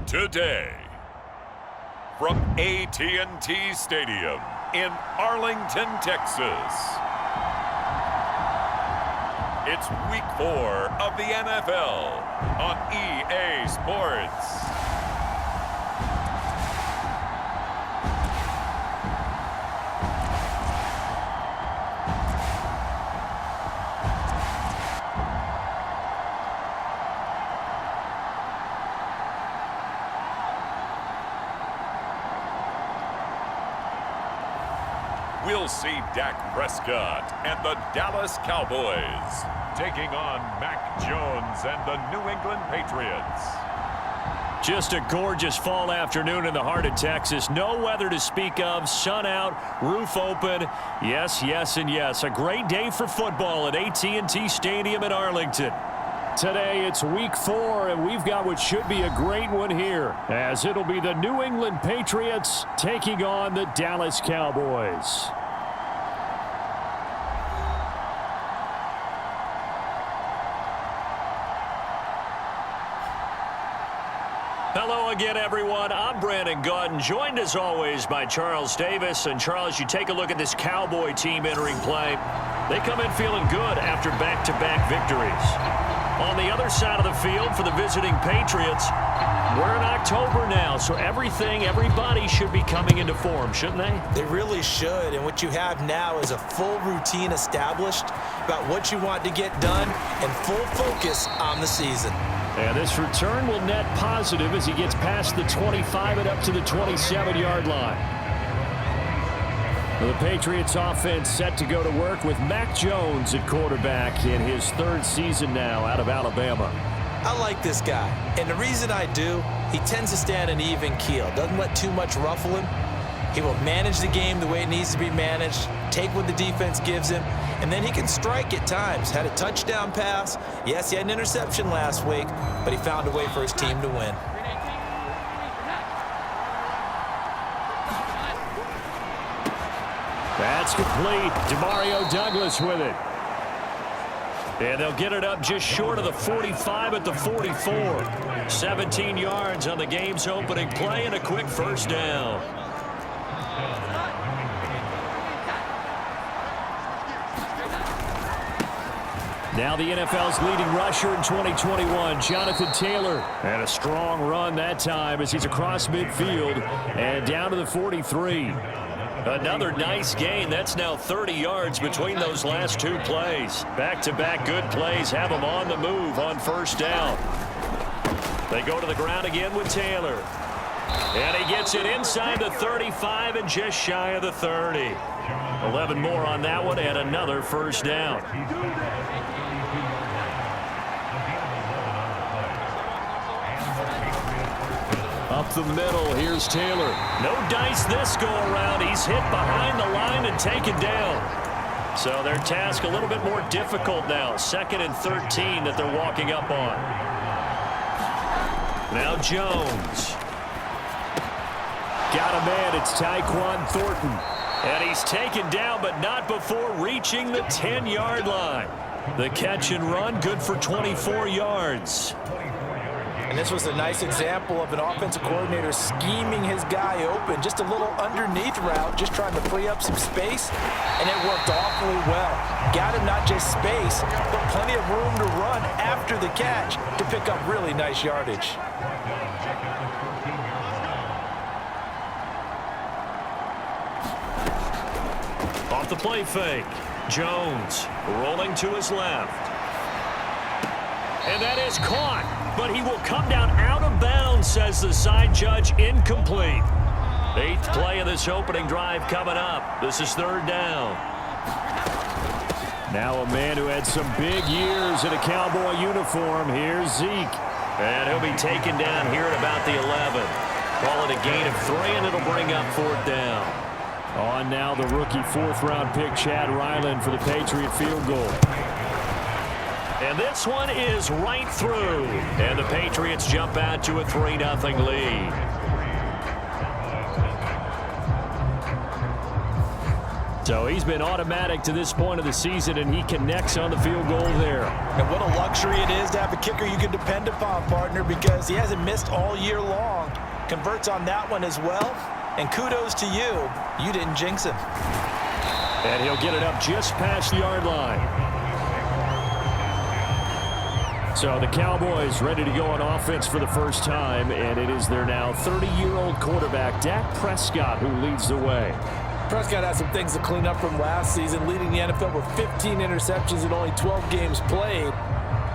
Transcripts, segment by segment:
Today, from AT&T Stadium in Arlington, Texas, it's Week 4 of the NFL on EA Sports. We'll see Dak Prescott and the Dallas Cowboys taking on Mac Jones and the New England Patriots. Just a gorgeous fall afternoon in the heart of Texas. No weather to speak of. Sun out, roof open. Yes, yes, and yes. A great day for football at AT&T Stadium in Arlington. Today, it's Week 4, and we've got what should be a great one here, as it'll be the New England Patriots taking on the Dallas Cowboys. Hello again, everyone. I'm Brandon Gautin, joined as always by Charles Davis. And Charles, you take a look at this Cowboy team entering play. They come in feeling good after back-to-back victories. On the other side of the field for the visiting Patriots, we're in October now, so everybody should be coming into form, shouldn't they? They really should, and what you have now is a full routine established about what you want to get done and full focus on the season. And this return will net positive as he gets past the 25 and up to the 27-yard line. The Patriots offense set to go to work with Mac Jones at quarterback in his third season now out of Alabama. I like this guy, and the reason I do, he tends to stand an even keel, doesn't let too much ruffle him. He will manage the game the way it needs to be managed, take what the defense gives him, and then he can strike at times. Had a touchdown pass. Yes, he had an interception last week, but he found a way for his team to win. That's complete. Demario Douglas with it. And they'll get it up just short of the 45 at the 44. 17 yards on the game's opening play and a quick first down. Now the NFL's leading rusher in 2021, Jonathan Taylor. And a strong run that time as he's across midfield and down to the 43. Another nice gain. That's now 30 yards between those last two plays. Back-to-back good plays have them on the move on first down. They go to the ground again with Taylor. And he gets it inside the 35 and just shy of the 30. 11 more on that one and another first down. Up the middle, here's Taylor. No dice this go-around. He's hit behind the line and taken down. So their task a little bit more difficult now. 2nd and 13 that they're walking up on. Now Jones. Got a man, it's Tyquan Thornton. And he's taken down, but not before reaching the 10-yard line. The catch and run, good for 24 yards. And this was a nice example of an offensive coordinator scheming his guy open. Just a little underneath route, just trying to free up some space, and it worked awfully well. Got him not just space, but plenty of room to run after the catch to pick up really nice yardage. Off the play fake, Jones rolling to his left. And that is caught. But he will come down out of bounds, says the side judge, incomplete. 8th play of this opening drive coming up. This is 3rd down. Now a man who had some big years in a Cowboy uniform. Here's Zeke. And he'll be taken down here at about the 11. Call it a gain of 3, and it'll bring up 4th down. On now the rookie 4th-round pick, Chad Ryland, for the Patriot field goal. And this one is right through. And the Patriots jump out to a 3-0 lead. So he's been automatic to this point of the season, and he connects on the field goal there. And what a luxury it is to have a kicker you can depend upon, partner, because he hasn't missed all year long. Converts on that one as well. And kudos to you. You didn't jinx him. And he'll get it up just past the yard line. So the Cowboys ready to go on offense for the first time, and it is their now 30-year-old quarterback, Dak Prescott, who leads the way. Prescott has some things to clean up from last season, leading the NFL with 15 interceptions in only 12 games played.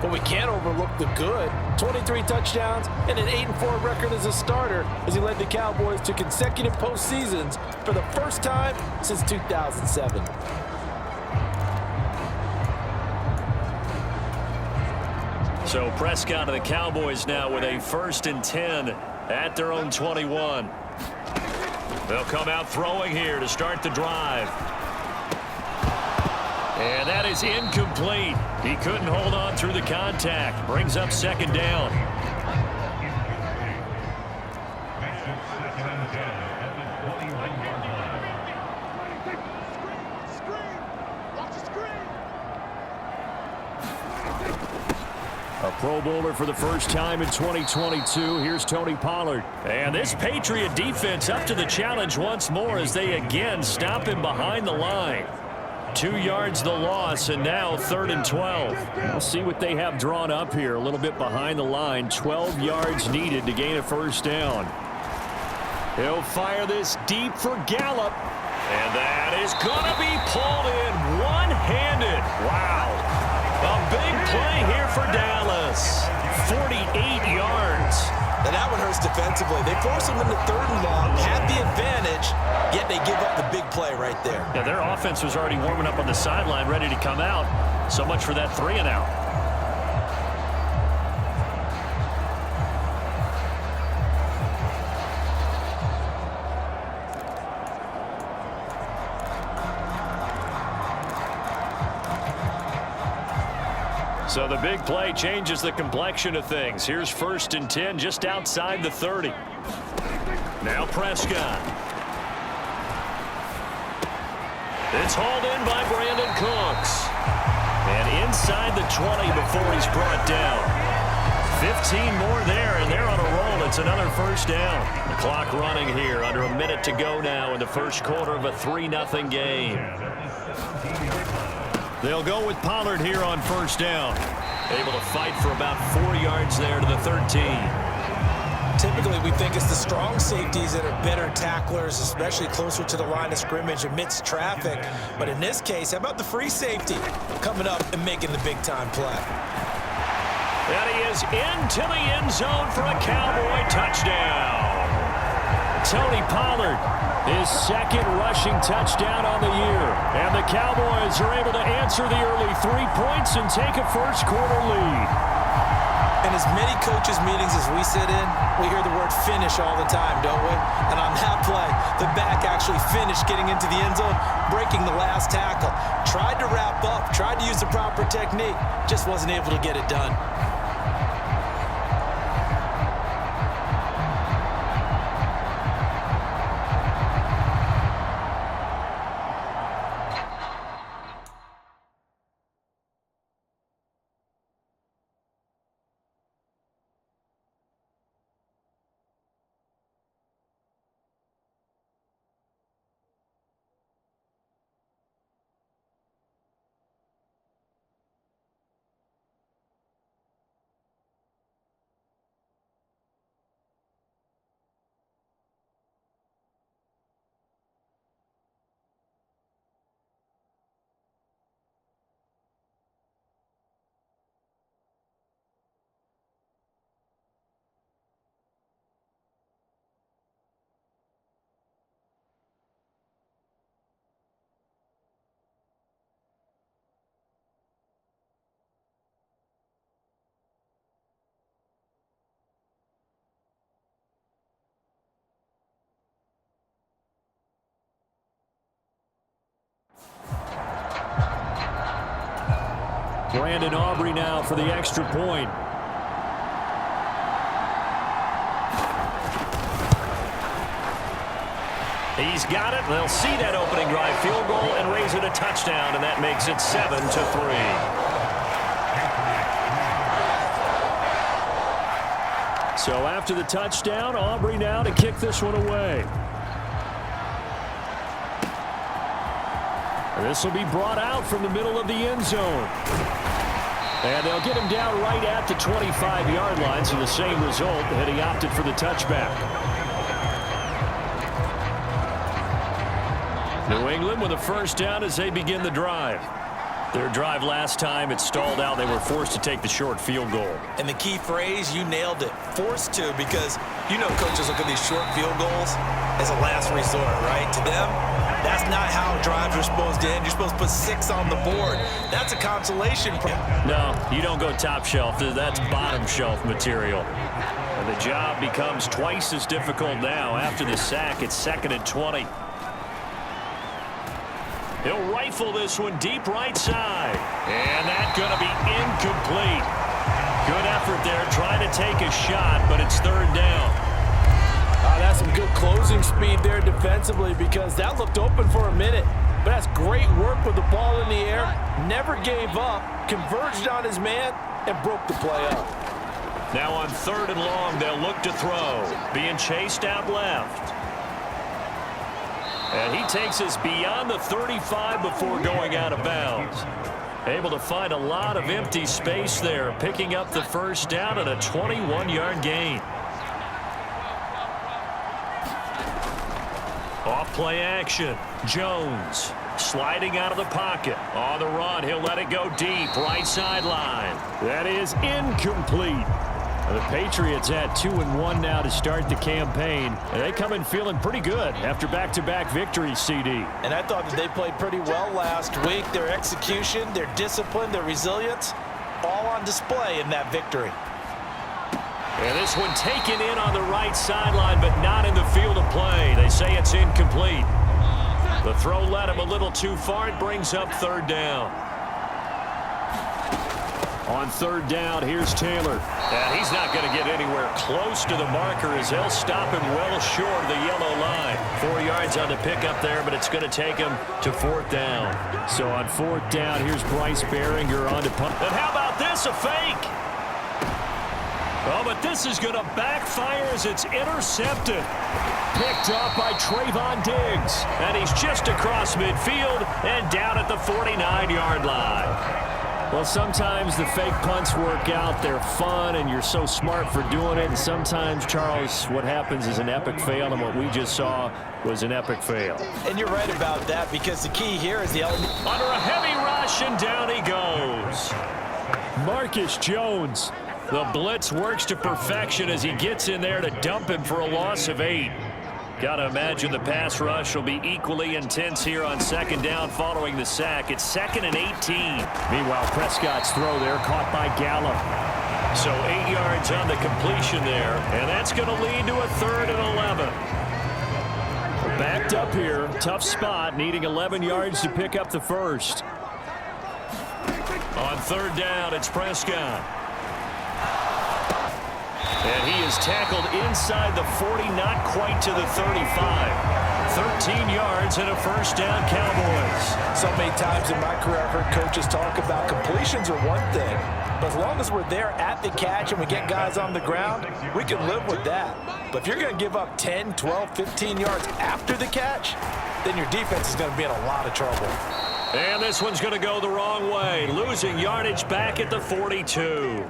But we can't overlook the good. 23 touchdowns and an 8-4 record as a starter as he led the Cowboys to consecutive postseasons for the first time since 2007. So Prescott of the Cowboys now with a 1st and 10 at their own 21. They'll come out throwing here to start the drive. And that is incomplete. He couldn't hold on through the contact. Brings up 2nd down. A Pro Bowler for the first time in 2022. Here's Tony Pollard. And this Patriot defense up to the challenge once more as they again stop him behind the line. 2 yards the loss, and now 3rd and 12. We'll see what they have drawn up here. A little bit behind the line. 12 yards needed to gain a 1st down. He'll fire this deep for Gallup. And that is going to be pulled in one-handed. Wow. A big play here for Dallas. 48 yards. And that one hurts defensively. They force him into 3rd and long, had the advantage, yet they give up the big play right there. Yeah, their offense was already warming up on the sideline, ready to come out. So much for that 3-and-out. So the big play changes the complexion of things. Here's 1st and 10 just outside the 30. Now Prescott. It's hauled in by Brandon Cooks. And inside the 20 before he's brought down. 15 more there, and they're on a roll. It's another 1st down. The clock running here, under a minute to go now in the 1st quarter of a 3-0 game. They'll go with Pollard here on 1st down. Able to fight for about 4 yards there to the 13. Typically, we think it's the strong safeties that are better tacklers, especially closer to the line of scrimmage amidst traffic. But in this case, how about the free safety coming up and making the big-time play? And he is into the end zone for a Cowboy touchdown. Tony Pollard, his 2nd rushing touchdown on the year. And the Cowboys are able to answer the early 3 points and take a 1st quarter lead. In as many coaches' meetings as we sit in, we hear the word finish all the time, don't we? And on that play, the back actually finished getting into the end zone, breaking the last tackle. Tried to wrap up, tried to use the proper technique, just wasn't able to get it done. Brandon Aubrey now for the extra point. He's got it. They'll see that opening drive field goal and raise it a touchdown, and that makes it 7-3. So after the touchdown, Aubrey now to kick this one away. And this will be brought out from the middle of the end zone. And they'll get him down right at the 25-yard line, so the same result had he opted for the touchback. New England with a first down as they begin the drive. Their drive last time, it stalled out. They were forced to take the short field goal. And the key phrase, you nailed it, forced to, because you know coaches look at these short field goals as a last resort, right? To them, that's not how drives are supposed to end. You're supposed to put 6 on the board. That's a consolation prize. No, you don't go top shelf. That's bottom shelf material. And the job becomes twice as difficult now. After the sack, it's 2nd and 20. He'll rifle this one deep right side. And that's going to be incomplete. Good effort there trying to take a shot, but it's 3rd down. That's some good closing speed there defensively, because that looked open for a minute. But that's great work with the ball in the air. Never gave up, converged on his man, and broke the play up. Now on 3rd and long, they'll look to throw. Being chased out left. And he takes us beyond the 35 before going out of bounds. Able to find a lot of empty space there, picking up the first down and a 21-yard gain. Off play action. Jones sliding out of the pocket. On the run, he'll let it go deep. Right sideline. That is incomplete. The Patriots at 2-1 now to start the campaign. And they come in feeling pretty good after back-to-back victories, CD. And I thought that they played pretty well last week. Their execution, their discipline, their resilience, all on display in that victory. And this one taken in on the right sideline, but not in the field of play. They say it's incomplete. The throw led him a little too far. It brings up 3rd down. On 3rd down, here's Taylor. And he's not going to get anywhere close to the marker as they'll stop him well short of the yellow line. 4 yards on the pickup there, but it's going to take him to 4th down. So on 4th down, here's Bryce Behringer on to punt. And how about this, a fake? Oh, but this is going to backfire as it's intercepted. Picked off by Trayvon Diggs. And he's just across midfield and down at the 49-yard line. Well, sometimes the fake punts work out. They're fun, and you're so smart for doing it. And sometimes, Charles, what happens is an epic fail, and what we just saw was an epic fail. And you're right about that, because the key here is the element. Under a heavy rush, and down he goes. Marcus Jones. The blitz works to perfection as he gets in there to dump him for a loss of 8. Got to imagine the pass rush will be equally intense here on 2nd down following the sack. It's 2nd and 18. Meanwhile, Prescott's throw there caught by Gallup. So 8 yards on the completion there, and that's going to lead to a 3rd and 11. Backed up here, tough spot, needing 11 yards to pick up the first. On 3rd down, it's Prescott. And he is tackled inside the 40, not quite to the 35. 13 yards and a first down, Cowboys. So many times in my career, I've heard coaches talk about completions are one thing, but as long as we're there at the catch and we get guys on the ground, we can live with that. But if you're going to give up 10, 12, 15 yards after the catch, then your defense is going to be in a lot of trouble. And this one's going to go the wrong way, losing yardage back at the 42.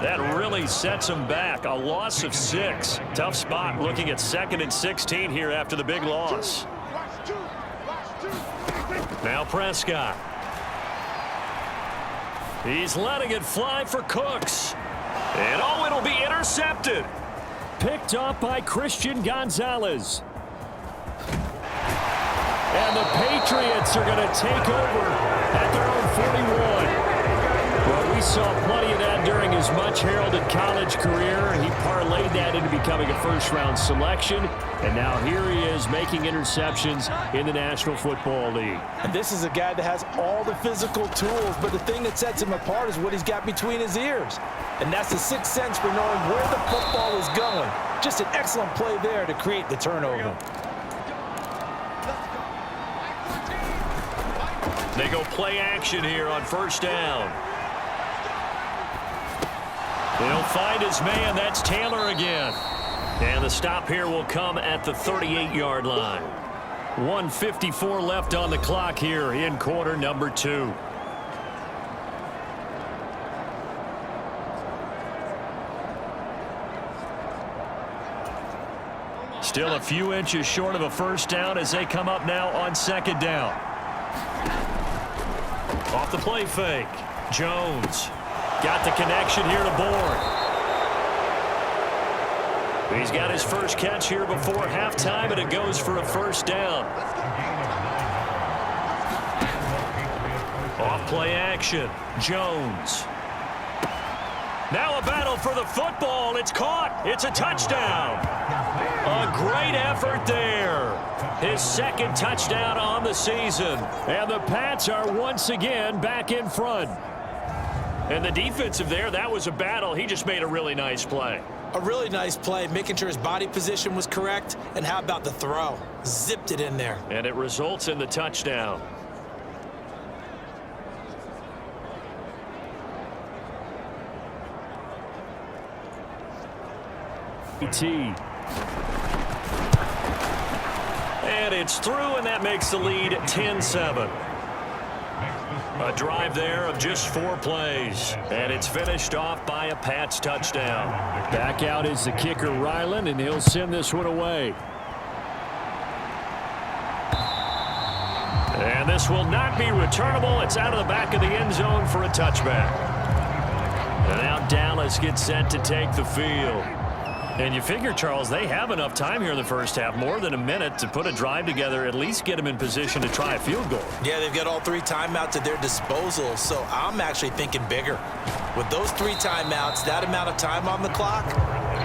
That really sets him back. A loss of 6. Tough spot looking at 2nd and 16 here after the big loss. Now Prescott. He's letting it fly for Cooks. And oh, it'll be intercepted. Picked off by Christian Gonzalez. And the Patriots are going to take over at their own 41. Well, we saw plenty of that during his much-heralded college career. He parlayed that into becoming a first-round selection. And now here he is making interceptions in the National Football League. And this is a guy that has all the physical tools, but the thing that sets him apart is what he's got between his ears. And that's the sixth sense for knowing where the football is going. Just an excellent play there to create the turnover. They go play action here on first down. He'll find his man. That's Taylor again. And the stop here will come at the 38-yard line. 1:54 left on the clock here in quarter number 2. Still a few inches short of a first down as they come up now on second down. Off the play fake. Jones got the connection here to Bourne. He's got his first catch here before halftime, and it goes for a first down. Off play action. Jones. Now a battle for the football. It's caught. It's a touchdown. A great effort there. His second touchdown on the season. And the Pats are once again back in front. And the defensive there, that was a battle. He just made a really nice play. A really nice play, making sure his body position was correct. And how about the throw? Zipped it in there. And it results in the touchdown. And it's through, and that makes the lead 10-7. A drive there of just 4 plays, and it's finished off by a Pats touchdown. Back out is the kicker, Ryland, and he'll send this one away. And this will not be returnable. It's out of the back of the end zone for a touchback. And now Dallas gets set to take the field. And you figure, Charles, they have enough time here in the first half, more than a minute, to put a drive together, at least get them in position to try a field goal. Yeah, they've got all 3 timeouts at their disposal, so I'm actually thinking bigger. With those 3 timeouts, that amount of time on the clock,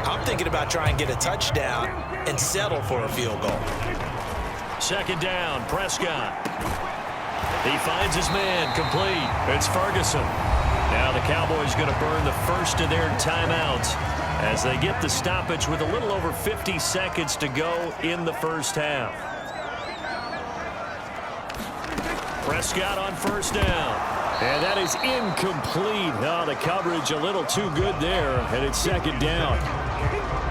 I'm thinking about trying to get a touchdown and settle for a field goal. Second down, Prescott. He finds his man, complete. It's Ferguson. Now the Cowboys going to burn the first of their timeouts as they get the stoppage with a little over 50 seconds to go in the first half. Prescott on first down. And that is incomplete. Oh, the coverage a little too good there, and it's second down.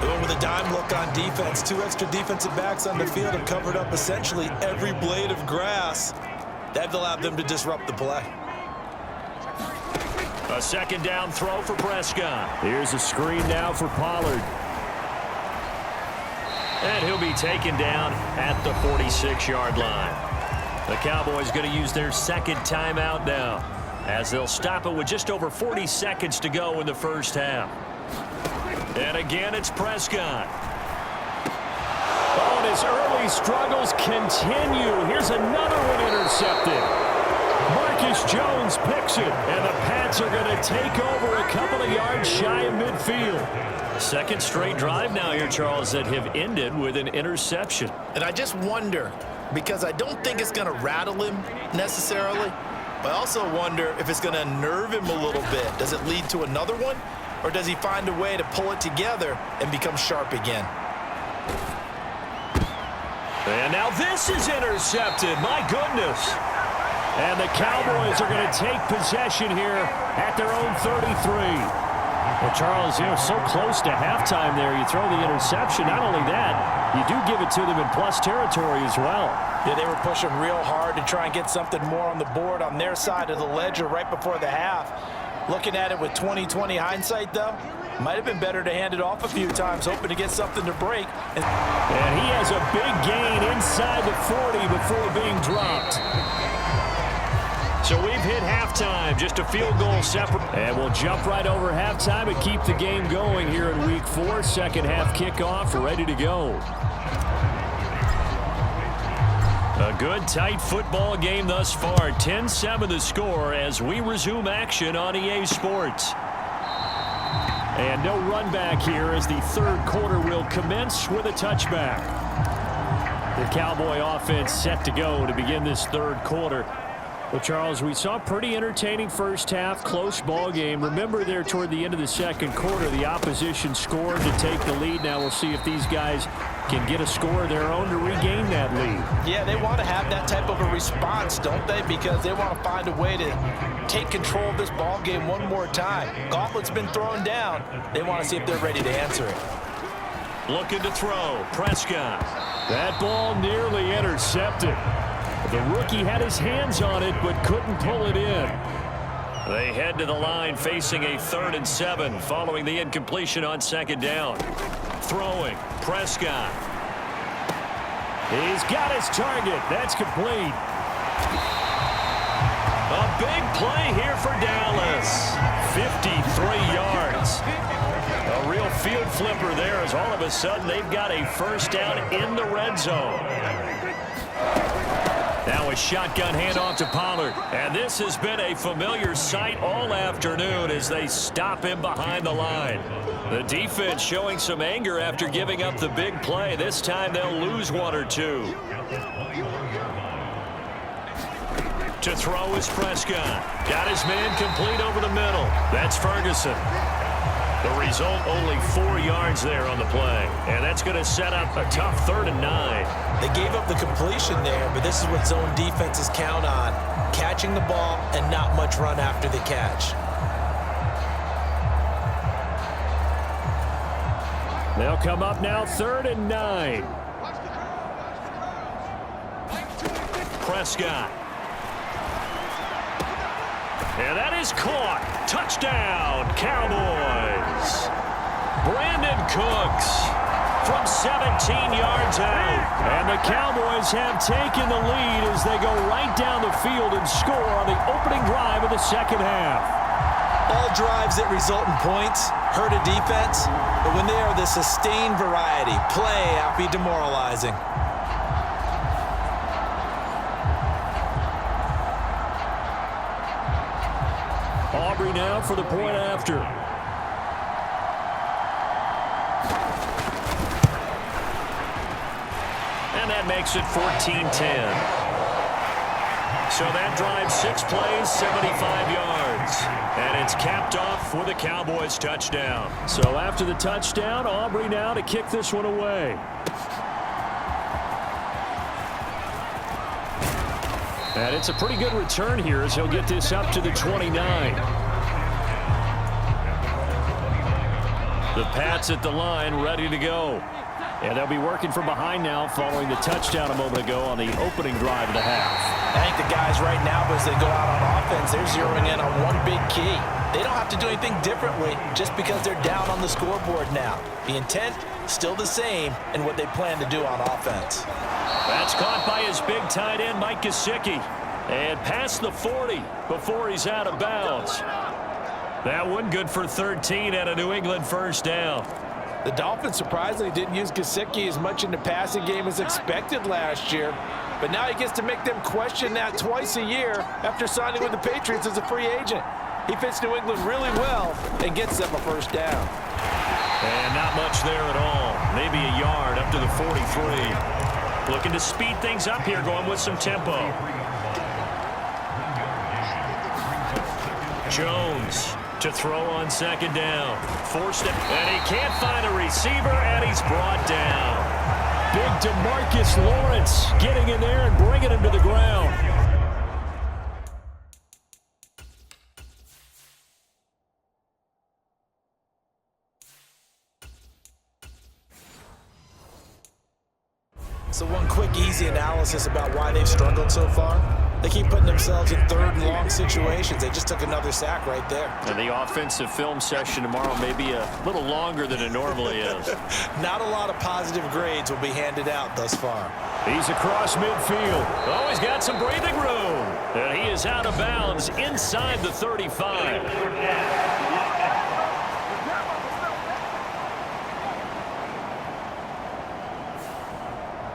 Going with a dime look on defense. 2 extra defensive backs on the field have covered up essentially every blade of grass. That allowed them to disrupt the play. A second down throw for Prescott. Here's a screen now for Pollard. And he'll be taken down at the 46-yard line. The Cowboys going to use their second timeout now, as they'll stop it with just over 40 seconds to go in the first half. And again, it's Prescott. Oh, and his early struggles continue. Here's another one intercepted. Marcus Jones picks it, and the Pats are going to take over a couple of yards shy of midfield. Second straight drive now here, Charles, that have ended with an interception. And I just wonder, because I don't think it's going to rattle him necessarily, but I also wonder if it's going to nerve him a little bit. Does it lead to another one, or does he find a way to pull it together and become sharp again? And now this is intercepted. My goodness. And the Cowboys are going to take possession here at their own 33. Well, Charles, so close to halftime there. You throw the interception. Not only that, you do give it to them in plus territory as well. Yeah, they were pushing real hard to try and get something more on the board on their side of the ledger right before the half. Looking at it with 20/20 hindsight, though, might have been better to hand it off a few times, hoping to get something to break. And he has a big gain inside the 40 before being dropped. So we've hit halftime, just a field goal separate. And we'll jump right over halftime and keep the game going here in Week 4. Second half kickoff, ready to go. A good, tight football game thus far. 10-7 the score as we resume action on EA Sports. And no run back here as the third quarter will commence with a touchback. The Cowboy offense set to go to begin this third quarter. Well, Charles, we saw a pretty entertaining first half, close ball game. Remember there toward the end of the second quarter, the opposition scored to take the lead. Now we'll see if these guys back and get a score of their own to regain that lead. Yeah, they want to have that type of a response, don't they? Because they want to find a way to take control of this ball game one more time. Gauntlet's been thrown down. They want to see if they're ready to answer it. Looking to throw. Prescott. That ball nearly intercepted. The rookie had his hands on it but couldn't pull it in. They head to the line facing a 3rd and 7 following the incompletion on 2nd down. Throwing. Prescott. He's got his target. That's complete. A big play here for Dallas. 53 yards. A real field flipper there as all of a sudden they've got a 1st down in the red zone. Now a shotgun handoff to Pollard. And this has been a familiar sight all afternoon as they stop him behind the line. The defense showing some anger after giving up the big play. This time they'll lose 1 or 2. To throw is Prescott. Got his man complete over the middle. That's Ferguson. The result, only 4 yards there on the play. And that's going to set up a tough 3rd and 9. They gave up the completion there, but this is what zone defenses count on. Catching the ball and not much run after the catch. They'll come up now 3rd and 9. Prescott. And that is caught. Touchdown, Cowboys. Brandon Cooks from 17 yards out. And the Cowboys have taken the lead as they go right down the field and score on the opening drive of the 2nd half. All drives that result in points hurt a defense, but when they are the sustained variety, play out be demoralizing. Aubrey now for the point after. And that makes it 14-10. So that drives 6 plays, 75 yards. And it's capped off with a Cowboys touchdown. So after the touchdown, Aubrey now to kick this one away. And it's a pretty good return here as he'll get this up to the 29. The Pats at the line ready to go. And they'll be working from behind now following the touchdown a moment ago on the opening drive of the half. I think the guys right now, as they go out on offense, they're zeroing in on one big key. They don't have to do anything differently just because they're down on the scoreboard now. The intent, still the same, and what they plan to do on offense. That's caught by his big tight end, Mike Gesicki. And past the 40 before he's out of bounds. That one good for 13 and a New England 1st down. The Dolphins surprisingly didn't use Gesicki as much in the passing game as expected last year. But now he gets to make them question that twice a year after signing with the Patriots as a free agent. He fits New England really well and gets them a 1st down. And not much there at all. Maybe a yard up to the 43. Looking to speed things up here, going with some tempo. Jones to throw on 2nd down. Forced it, and he can't find a receiver, and he's brought down. Big DeMarcus Lawrence getting in there and bringing him to the ground. So one quick, easy analysis about why they've struggled so far. They keep putting themselves in 3rd and long situations. They just took another sack right there. And the offensive film session tomorrow may be a little longer than it normally is. Not a lot of positive grades will be handed out thus far. He's across midfield. Oh, he's got some breathing room. And he is out of bounds inside the 35.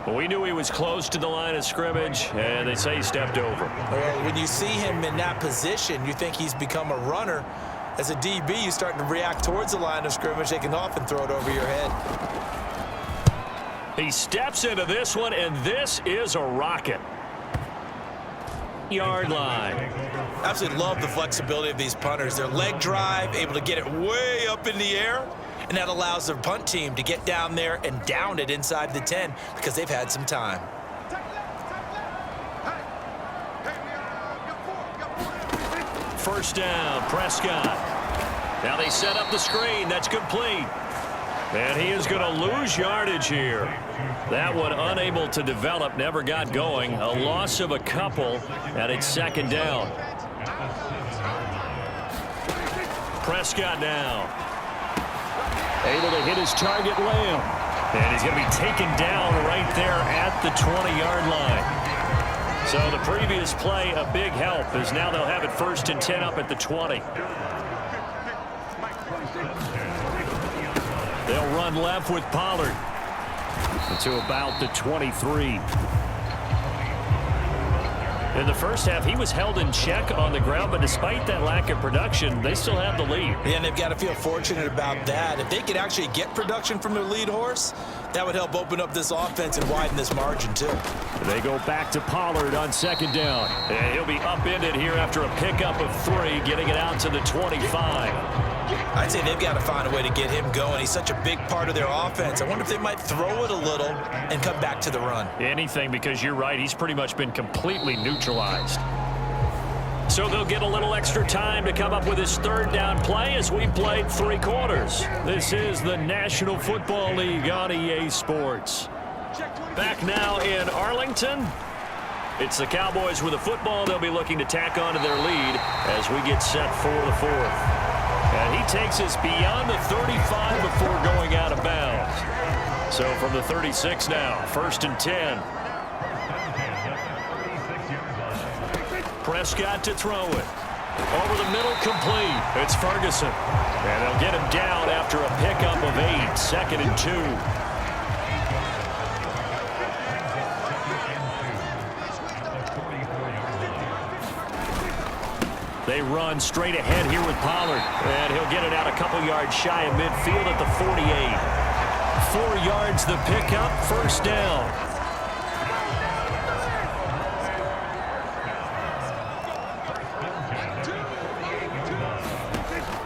We knew he was close to the line of scrimmage, and they say he stepped over. Well, when you see him in that position, you think he's become a runner. As a DB, you start to react towards the line of scrimmage. They can often throw it over your head. He steps into this one, and this is a rocket. Yard line. Absolutely love the flexibility of these punters. Their leg drive, able to get it way up in the air, And that allows the punt team to get down there and down it inside the 10 because they've had some time. First down, Prescott. Now they set up the screen. That's complete. And he is going to lose yardage here. That one unable to develop, never got going. A loss of a couple, and it's second down. Prescott now. Able to hit his target, Lamb. And he's going to be taken down right there at the 20-yard line. So the previous play, a big help, as now they'll have it 1st and 10 up at the 20. They'll run left with Pollard to about the 23. In the first half, he was held in check on the ground, but despite that lack of production, they still have the lead. Yeah, and they've got to feel fortunate about that. If they could actually get production from their lead horse, that would help open up this offense and widen this margin, too. They go back to Pollard on second down. And he'll be upended here after a pickup of 3, getting it out to the 25. I'd say they've got to find a way to get him going. He's such a big part of their offense. I wonder if they might throw it a little and come back to the run. Anything, because you're right, he's pretty much been completely neutralized. So they'll get a little extra time to come up with his 3rd down play as we played 3 quarters. This is the National Football League on EA Sports. Back now in Arlington. It's the Cowboys with the football. They'll be looking to tack on to their lead as we get set for the 4th. And he takes us beyond the 35 before going out of bounds. So from the 36 now, 1st and 10. Prescott to throw it. Over the middle, complete. It's Ferguson. And they'll get him down after a pickup of 8, 2nd and 2. They run straight ahead here with Pollard. And he'll get it out a couple yards shy of midfield at the 48. 4 yards the pickup, 1st down.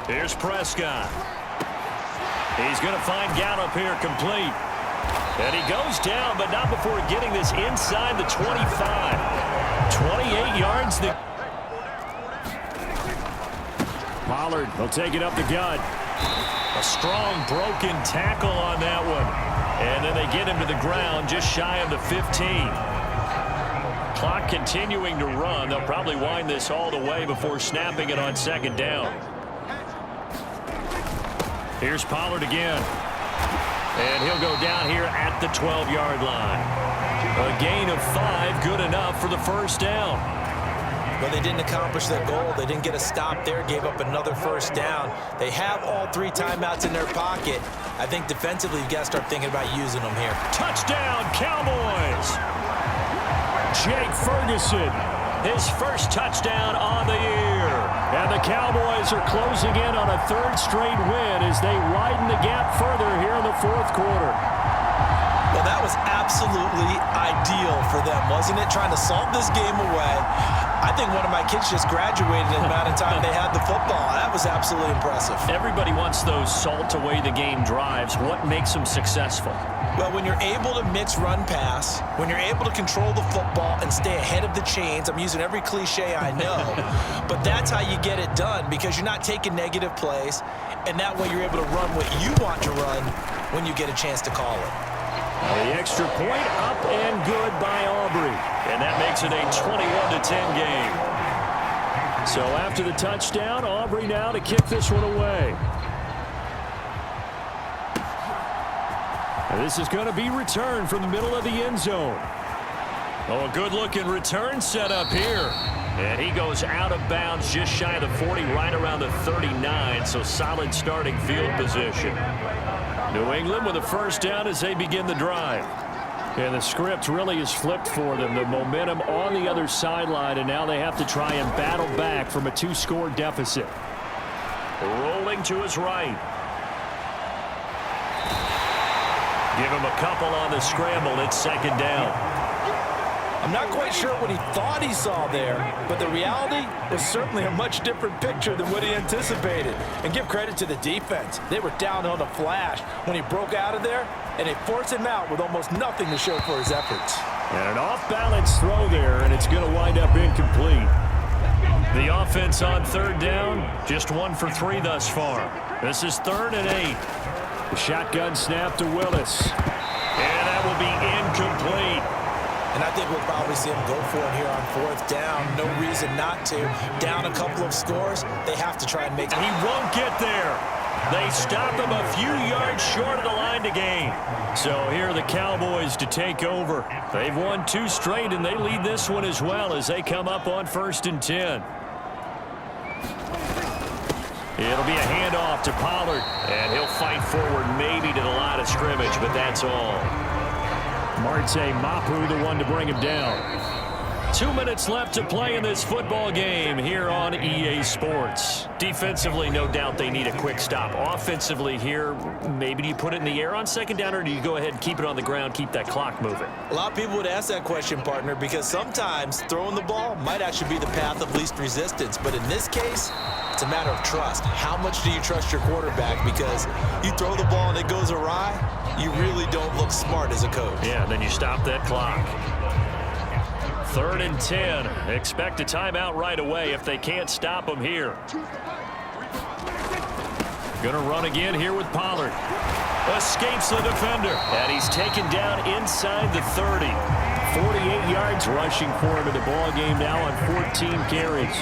Here's Prescott. He's going to find Gallup here complete. And he goes down, but not before getting this inside the 25. 28 yards. Pollard will take it up the gut. A strong broken tackle on that one. And then they get him to the ground just shy of the 15. Clock continuing to run. They'll probably wind this all the way before snapping it on 2nd down. Here's Pollard again. And he'll go down here at the 12-yard line. A gain of 5, good enough for the 1st down. But they didn't accomplish their goal. They didn't get a stop there, gave up another 1st down. They have all 3 timeouts in their pocket. I think defensively, you've got to start thinking about using them here. Touchdown, Cowboys! Jake Ferguson, his 1st touchdown on the year. And the Cowboys are closing in on a 3rd straight win as they widen the gap further here in the 4th quarter. Well, that was absolutely ideal for them, wasn't it? Trying to salt this game away. I think one of my kids just graduated in the amount of time they had the football. That was absolutely impressive. Everybody wants those salt away the game drives. What makes them successful? Well, when you're able to mix run pass, when you're able to control the football and stay ahead of the chains, I'm using every cliche I know, but that's how you get it done because you're not taking negative plays, and that way you're able to run what you want to run when you get a chance to call it. The extra point up and good by Aubrey. And that makes it a 21-10 game. So after the touchdown, Aubrey now to kick this one away. And this is going to be returned from the middle of the end zone. Oh, a good-looking return set up here. And he goes out of bounds just shy of the 40, right around the 39, so solid starting field position. New England with a 1st down as they begin the drive. And the script really is flipped for them. The momentum on the other sideline, and now they have to try and battle back from a 2-score deficit. Rolling to his right. Give him a couple on the scramble. It's 2nd down. I'm not quite sure what he thought he saw there, but the reality was certainly a much different picture than what he anticipated. And give credit to the defense. They were down on a flash when he broke out of there, and they forced him out with almost nothing to show for his efforts. And an off-balance throw there, and it's going to wind up incomplete. The offense on third down, just 1 for 3 thus far. This is 3rd and 8. The shotgun snap to Willis. And that will be incomplete. And I think we'll probably see him go for it here on 4th down. No reason not to. Down a couple of scores, they have to try and make it. He won't get there. They stop him a few yards short of the line to gain. So here are the Cowboys to take over. They've won 2 straight, and they lead this one as well as they come up on 1st and 10. It'll be a handoff to Pollard, and he'll fight forward maybe to the line of scrimmage, but that's all. Marte Mapu, the one to bring him down. 2 minutes left to play in this football game here on EA Sports. Defensively, no doubt they need a quick stop. Offensively here, maybe do you put it in the air on 2nd down, or do you go ahead and keep it on the ground, keep that clock moving? A lot of people would ask that question, partner, because sometimes throwing the ball might actually be the path of least resistance. But in this case, it's a matter of trust. How much do you trust your quarterback? Because you throw the ball and it goes awry, you really don't look smart as a coach. Yeah, then you stop that clock. 3rd and 10. Expect a timeout right away if they can't stop them here. Gonna run again here with Pollard. Escapes the defender. And he's taken down inside the 30. 48 yards rushing for him in the ball game now on 14 carries.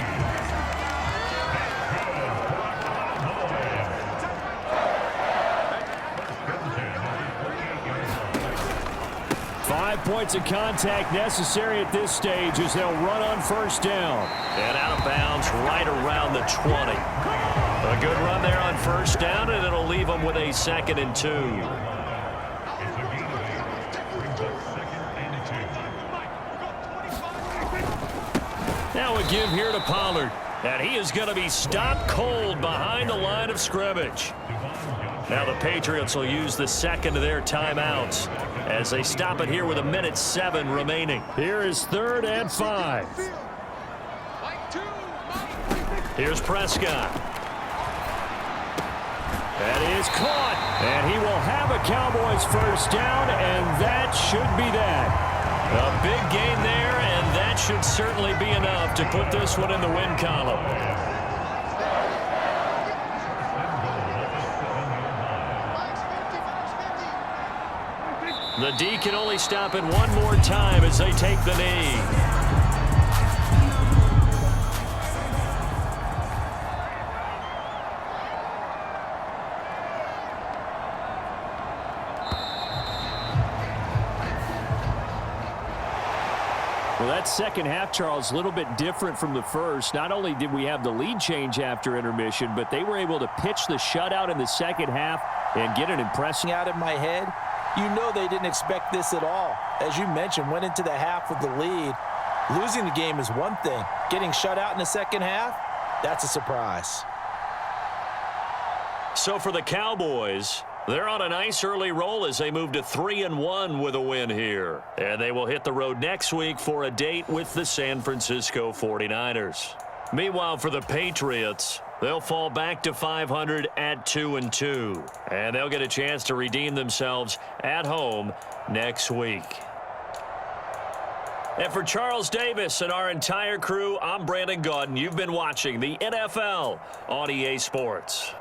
Points of contact necessary at this stage as they'll run on 1st down. And out of bounds right around the 20. A good run there on 1st down, and it'll leave them with a 2nd and 2. Now a give here to Pollard. And he is going to be stopped cold behind the line of scrimmage. Now the Patriots will use the 2nd of their timeouts as they stop it here with 1:07 remaining. Here is 3rd and 5. Here's Prescott. That is caught. And he will have a Cowboys 1st down, and that should be that. A big gain there, and that should certainly be enough to put this one in the win column. The D can only stop it one more time as they take the knee. Well, that 2nd half, Charles, a little bit different from the first. Not only did we have the lead change after intermission, but they were able to pitch the shutout in the 2nd half and get an impressive. Out of my head, you know they didn't expect this at all. As you mentioned, went into the half with the lead. Losing the game is one thing. Getting shut out in the 2nd half, that's a surprise. So for the Cowboys, they're on a nice early roll as they move to 3-1 with a win here. And they will hit the road next week for a date with the San Francisco 49ers. Meanwhile, for the Patriots, they'll fall back to 500 at 2-2. And they'll get a chance to redeem themselves at home next week. And for Charles Davis and our entire crew, I'm Brandon Gaudin. You've been watching the NFL on EA Sports.